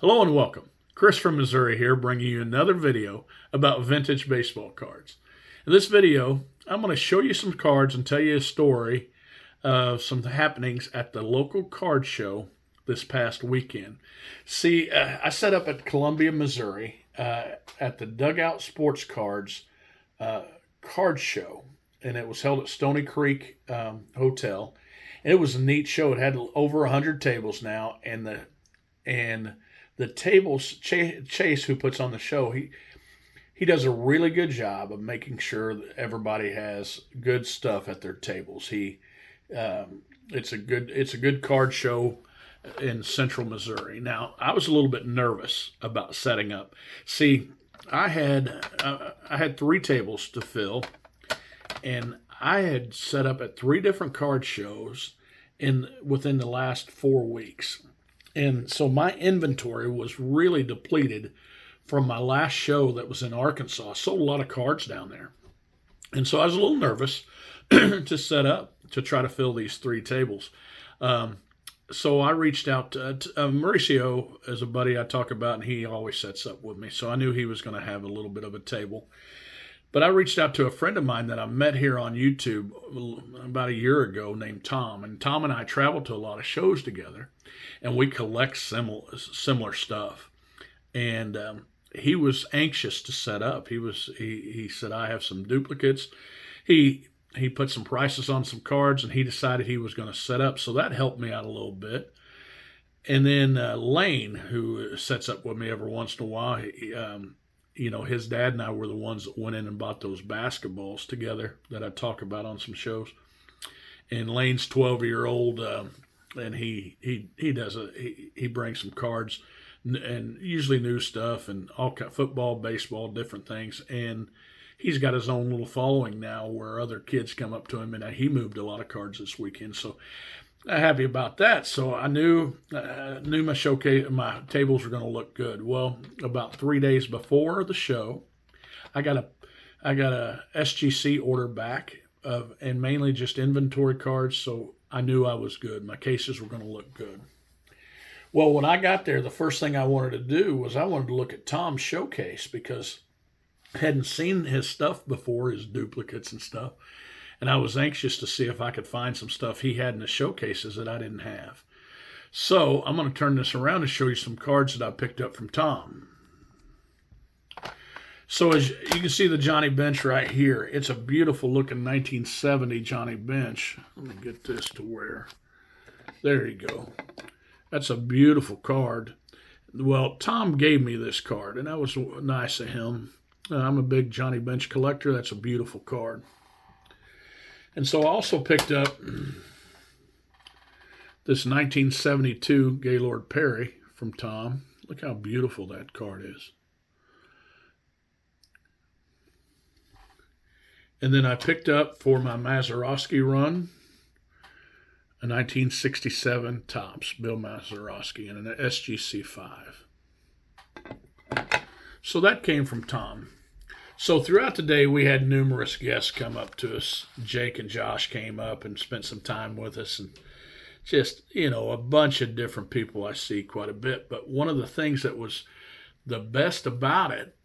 Hello and welcome. Chris from Missouri here, bringing you another video about vintage baseball cards. In this video, I'm going to show you some cards and tell you a story of some happenings at the local card show this past weekend. See, I set up at Columbia, Missouri, at the Dugout Sports Cards uh, card show, and it was held at Stony Creek Hotel. And it was a neat show. It had over 100 tables now, and the tables Chase, who puts on the show, he does a really good job of making sure that everybody has good stuff at their tables. It's a good card show in Central Missouri. Now, I was a little bit nervous about setting up. See, I had three tables to fill, and I had set up at three different card shows within the last 4 weeks. And so my inventory was really depleted from my last show that was in Arkansas. I sold a lot of cards down there. And so I was a little nervous to set up to try to fill these three tables. So I reached out to Mauricio, as a buddy I talk about, and he always sets up with me. So I knew he was going to have a little bit of a table. But I reached out to a friend of mine that I met here on YouTube about a year ago named Tom. And Tom and I traveled to a lot of shows together, and we collect similar stuff. And he was anxious to set up. He said, I have some duplicates. He put some prices on some cards, and he decided he was going to set up. So that helped me out a little bit. And then Lane, who sets up with me every once in a while, his dad and I were the ones that went in and bought those basketballs together that I talk about on some shows. And Lane's 12-year-old, and he brings some cards and usually new stuff and all kind of football, baseball, different things. And he's got his own little following now where other kids come up to him, and he moved a lot of cards this weekend. So I'm happy about that. So I knew my tables were going to look good. Well, about 3 days before the show, I got a SGC order back and mainly just inventory cards. So I knew I was good. My cases were going to look good. Well, when I got there, the first thing I wanted to do was I wanted to look at Tom's showcase because I hadn't seen his stuff before, his duplicates and stuff. And I was anxious to see if I could find some stuff he had in the showcases that I didn't have. So I'm going to turn this around and show you some cards that I picked up from Tom. So as you can see the Johnny Bench right here, it's a beautiful looking 1970 Johnny Bench. Let me get this to where, there you go. That's a beautiful card. Well, Tom gave me this card, and that was nice of him. I'm a big Johnny Bench collector. That's a beautiful card. And so I also picked up this 1972 Gaylord Perry from Tom. Look how beautiful that card is. And then I picked up for my Mazeroski run a 1967 Topps Bill Mazeroski and an SGC 5. So that came from Tom. So throughout the day, we had numerous guests come up to us. Jake and Josh came up and spent some time with us, and just, a bunch of different people I see quite a bit. But one of the things that was the best about it,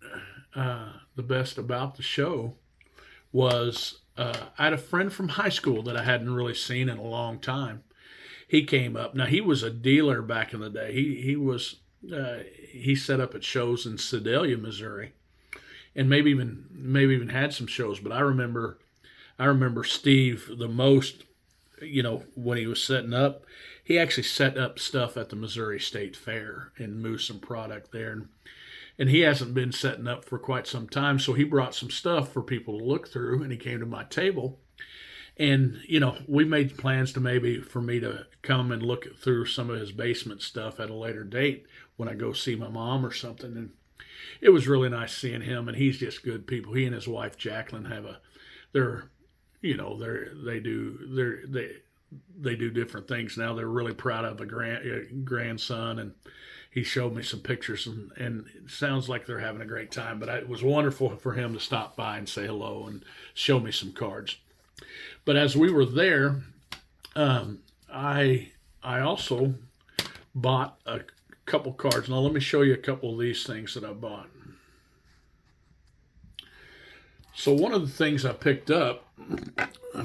the best about the show, was I had a friend from high school that I hadn't really seen in a long time. He came up. Now, he was a dealer back in the day. He set up at shows in Sedalia, Missouri, and maybe even had some shows. But I remember Steve the most. When he was setting up, he actually set up stuff at the Missouri State Fair and moved some product there. And he hasn't been setting up for quite some time, so he brought some stuff for people to look through, and he came to my table. And, we made plans for me to come and look through some of his basement stuff at a later date when I go see my mom or something. And it was really nice seeing him, and he's just good people. He and his wife Jacqueline they do different things now. They're really proud of the grandson, and he showed me some pictures, and it sounds like they're having a great time. But it was wonderful for him to stop by and say hello and show me some cards. But as we were there, I also bought a couple cards. Now let me show you a couple of these things that I bought. So one of the things I picked up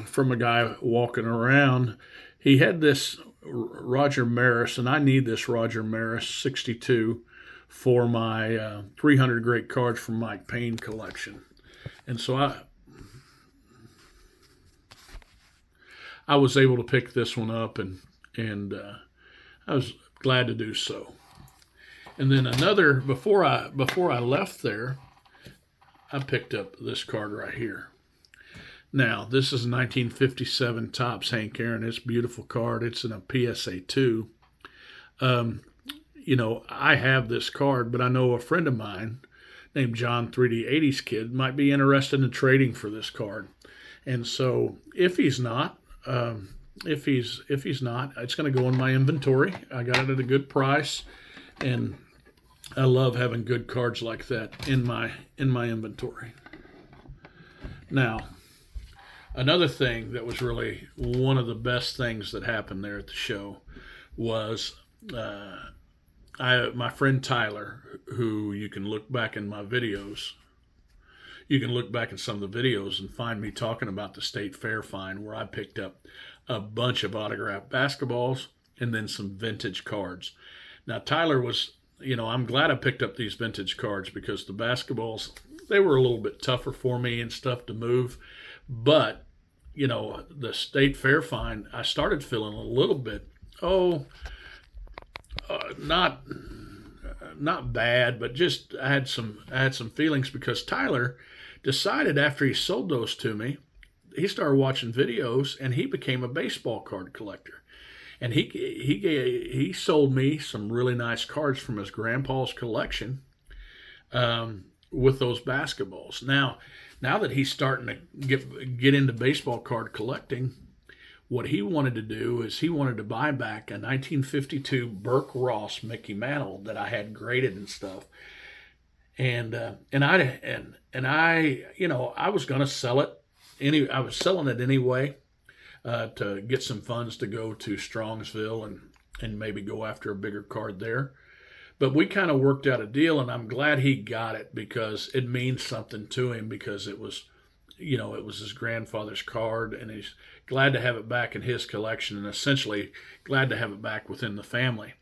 from a guy walking around, he had this Roger Maris, and I need this Roger Maris 62 for my 300 Great Cards from Mike Payne collection. And so I was able to pick this one up, and I was glad to do so. And then another, before I left there, I picked up this card right here. Now, this is a 1957 Topps Hank Aaron. It's a beautiful card. It's in a PSA 2. I have this card, but I know a friend of mine named John 3D80's Kid might be interested in trading for this card. And so if he's not, it's going to go in my inventory. I got it at a good price, and I love having good cards like that in my inventory. Now, another thing that was really one of the best things that happened there at the show was my friend Tyler, who you can look back in my videos. You can look back in some of the videos and find me talking about the State Fair find where I picked up a bunch of autographed basketballs and then some vintage cards. Now, Tyler was, I'm glad I picked up these vintage cards because the basketballs, they were a little bit tougher for me and stuff to move. But, the State Fair find, I started feeling a little bit, not bad, but just I had some feelings because Tyler decided after he sold those to me, he started watching videos and he became a baseball card collector. And he sold me some really nice cards from his grandpa's collection with those basketballs. Now that he's starting to get into baseball card collecting, what he wanted to do is he wanted to buy back a 1952 Burke Ross Mickey Mantle that I had graded and stuff. And I was going to sell it. I was selling it anyway to get some funds to go to Strongsville and maybe go after a bigger card there. But we kind of worked out a deal, and I'm glad he got it because it means something to him because it was his grandfather's card, and he's glad to have it back in his collection and essentially glad to have it back within the family.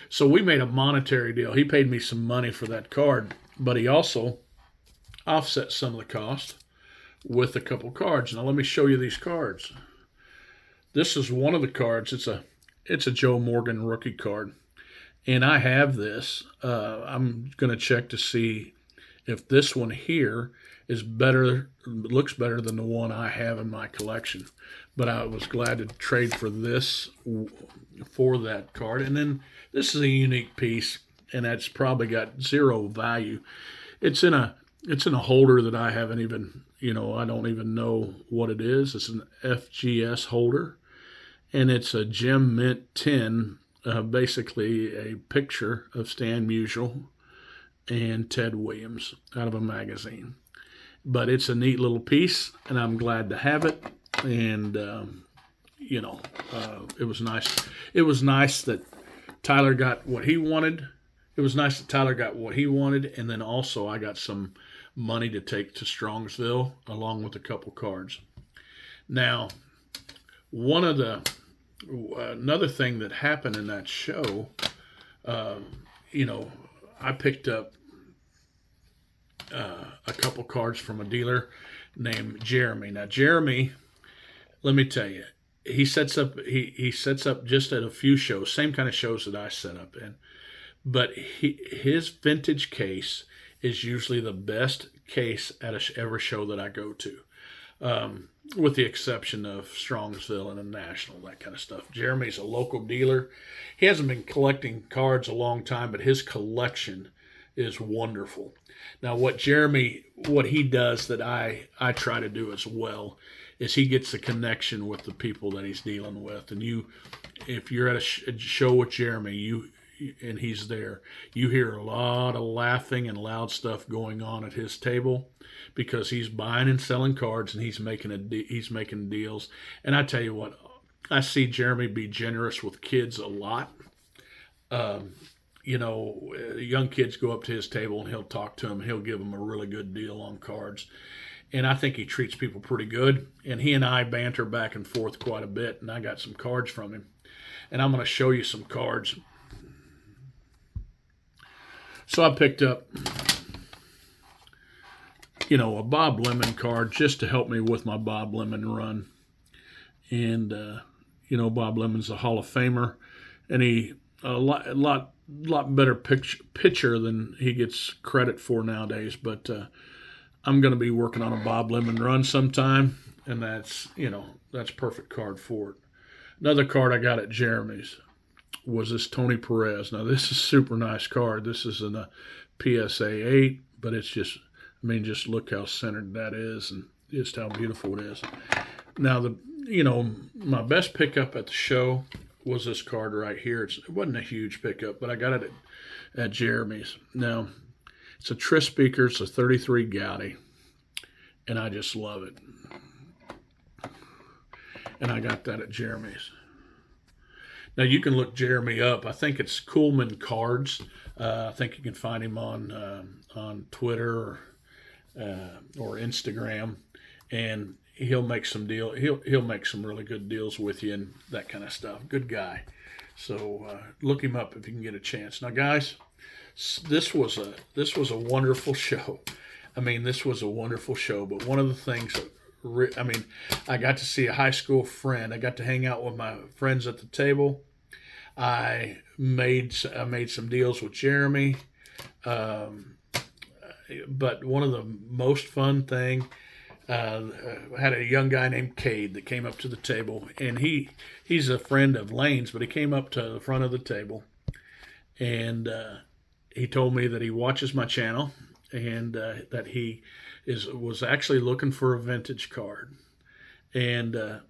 So we made a monetary deal. He paid me some money for that card, but he also offset some of the cost with a couple cards. Now let me show you these cards. This is one of the cards. It's a Joe Morgan rookie card, and I have this. I'm going to check to see if this one here is better, looks better than the one I have in my collection. But I was glad to trade for this for that card. And then this is a unique piece, and that's probably got zero value. It's in a holder that I haven't even, I don't even know what it is. It's an FGS holder, and it's a Gem Mint 10, basically a picture of Stan Musial and Ted Williams out of a magazine. But it's a neat little piece, and I'm glad to have it. And it was nice. It was nice that Tyler got what he wanted. It was nice that Tyler got what he wanted, and then also I got some money to take to Strongsville along with a couple cards. Now, another thing that happened in that show, I picked up a couple cards from a dealer named Jeremy. Now, Jeremy, let me tell you, he sets up just at a few shows, same kind of shows that I set up in. But his vintage case is usually the best case at every show that I go to, with the exception of Strongsville and the National, that kind of stuff. Jeremy's a local dealer. He hasn't been collecting cards a long time, but his collection is wonderful. Now, what he does that I try to do as well is he gets a connection with the people that he's dealing with. And if you're at a show with Jeremy, and he's there, you hear a lot of laughing and loud stuff going on at his table because he's buying and selling cards and he's making deals. And I tell you what, I see Jeremy be generous with kids a lot. young kids go up to his table and he'll talk to them. He'll give them a really good deal on cards. And I think he treats people pretty good. And he and I banter back and forth quite a bit. And I got some cards from him. And I'm going to show you some cards. So I picked up, a Bob Lemon card just to help me with my Bob Lemon run. And, Bob Lemon's a Hall of Famer. And he a lot better pitcher than he gets credit for nowadays. But I'm going to be working on a Bob Lemon run sometime, and that's perfect card for it. Another card I got at Jeremy's was this Tony Perez. Now this is a super nice card. This is in a PSA 8, but it's just look how centered that is and just how beautiful it is. Now my best pickup at the show was this card right here. It wasn't a huge pickup, but I got it at Jeremy's. Now, it's a Tris speaker. It's a 33 Gaudy, and I just love it. And I got that at Jeremy's. Now, you can look Jeremy up. I think it's Coolman Cards. I think you can find him on Twitter or Instagram, and he'll make some deal. He'll make some really good deals with you and that kind of stuff. Good guy. So look him up if you can get a chance. Now, guys, this was a wonderful show. This was a wonderful show. But one of the things, I got to see a high school friend. I got to hang out with my friends at the table. I made some deals with Jeremy. But one of the most fun thing, had a young guy named Cade that came up to the table, and he's a friend of Lane's, but he came up to the front of the table, and he told me that he watches my channel, and that he was actually looking for a vintage card, and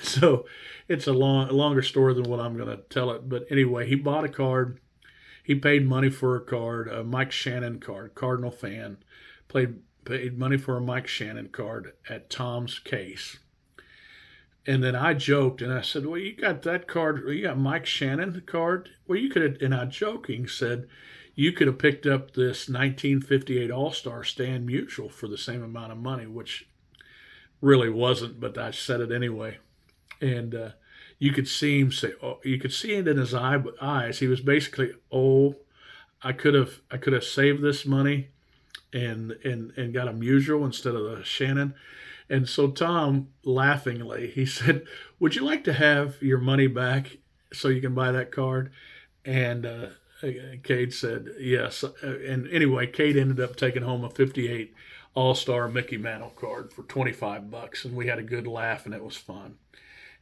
so it's a longer story than what I'm going to tell it. But anyway, he bought a card. He paid money for a card, a Mike Shannon card, Cardinal fan. Paid money for a Mike Shannon card at Tom's Case. And then I joked and I said, well, you got that card, you got Mike Shannon card? Well, you could have, and I joking said, you could have picked up this 1958 All-Star Stan Musial for the same amount of money, which really wasn't, but I said it anyway. And you could see him say, oh, you could see it in his eyes. He was basically, oh, I could have saved this money and got a Musial instead of the Shannon. And so Tom, laughingly, he said, would you like to have your money back so you can buy that card? And Cade said, yes. And anyway, Cade ended up taking home a 58 All-Star Mickey Mantle card for $25. And we had a good laugh, and it was fun.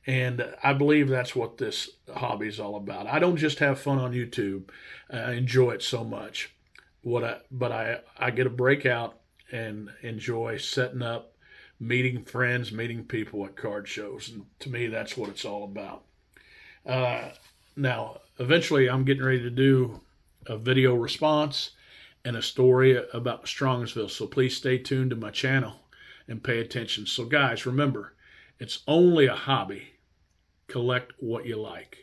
And I believe that's what this hobby is all about. I don't just have fun on YouTube. I enjoy it so much. But I get a breakout and enjoy setting up, meeting friends, meeting people at card shows. And to me, that's what it's all about. Now, eventually, I'm getting ready to do a video response and a story about Strongsville. So please stay tuned to my channel and pay attention. So guys, remember, it's only a hobby. Collect what you like.